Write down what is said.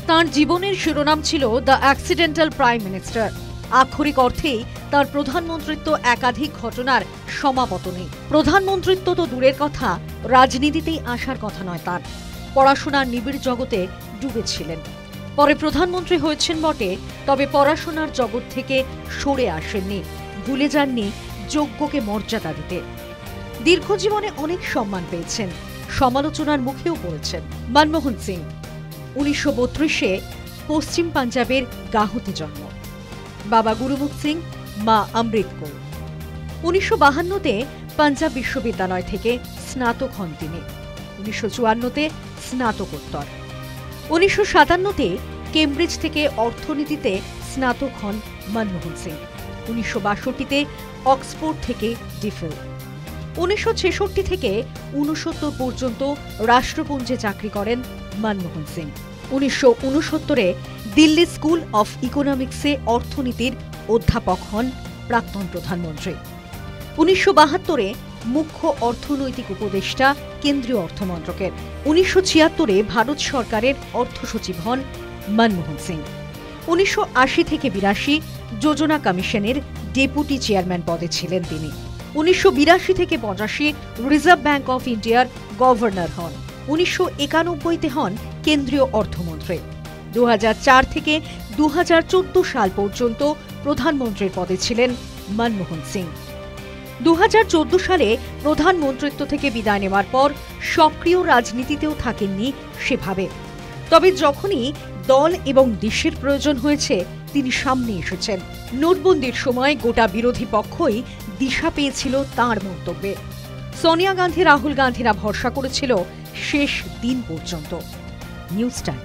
তাঁর জীবনের শিরোনাম ছিল দ্য অ্যাক্সিডেন্টাল প্রাইম মিনিস্টার। আক্ষরিক অর্থেই তার প্রধানমন্ত্রিত্ব একাধিক ঘটনার সমাপতনে। প্রধানমন্ত্রিত্ব তো দূরের কথা, রাজনীতিতেই আসার কথা নয় তার। পড়াশোনার নিবিড় জগতে ডুবেছিলেন। পরে প্রধানমন্ত্রী হয়েছেন বটে, তবে পড়াশোনার জগৎ থেকে সরে আসেননি, ভুলে যাননি যোগ্যকে মর্যাদা দিতে। দীর্ঘ জীবনে অনেক সম্মান পেয়েছেন, সমালোচনার মুখেও পড়েছেন। মনমোহন সিং 1932-এ পশ্চিম পাঞ্জাবের গাঁওতে জন্ম। বাবা গুরুমুখ সিং, মা অমৃত কৌর। 1952-তে পাঞ্জাব বিশ্ববিদ্যালয় থেকে স্নাতক হন তিনি। 1954-তে স্নাতকোত্তর। 1957-তে কেমব্রিজ থেকে অর্থনীতিতে স্নাতক হন মনমোহন সিং। 1962-তে অক্সফোর্ড থেকে ডিফেল। 1966 থেকে 1969 পর্যন্ত রাষ্ট্রপুঞ্জে চাকরি করেন মনমোহন সিং। 1969-এ দিল্লি স্কুল অফ ইকোনমিক্সে অর্থনীতির অধ্যাপক হন প্রাক্তন প্রধানমন্ত্রী। 1972-এ মুখ্য অর্থনৈতিক উপদেষ্টা কেন্দ্রীয় অর্থমন্ত্রকের। 1976-এ ভারত সরকারের অর্থসচিব হন মনমোহন সিং। 1980 থেকে 82 যোজনা কমিশনের ডেপুটি চেয়ারম্যান পদে ছিলেন তিনি। 1982 থেকে 85 রিজার্ভ ব্যাংক অফ ইন্ডিয়ার গভর্নর হন। 1991-তে হন কেন্দ্রীয় অর্থমন্ত্রী। 2004 থেকে 2014 সাল পর্যন্ত প্রধানমন্ত্রীর পদে ছিলেন মনমোহন সিং। 2014 সালে প্রধানমন্ত্রিত্ব থেকে বিদায় নেওয়ার পর সক্রিয় রাজনীতিতেও থাকেননি সেভাবে। তবে যখনই দল এবং দেশের প্রয়োজন হয়েছে তিনি সামনে এসেছেন। নোটবন্দির সময় গোটা বিরোধী পক্ষই দিশা পেয়েছিল তাঁর মন্তব্যে। সোনিয়া গান্ধী, রাহুল গান্ধীরা ভরসা করেছিল শেষ দিন পর্যন্ত। News time.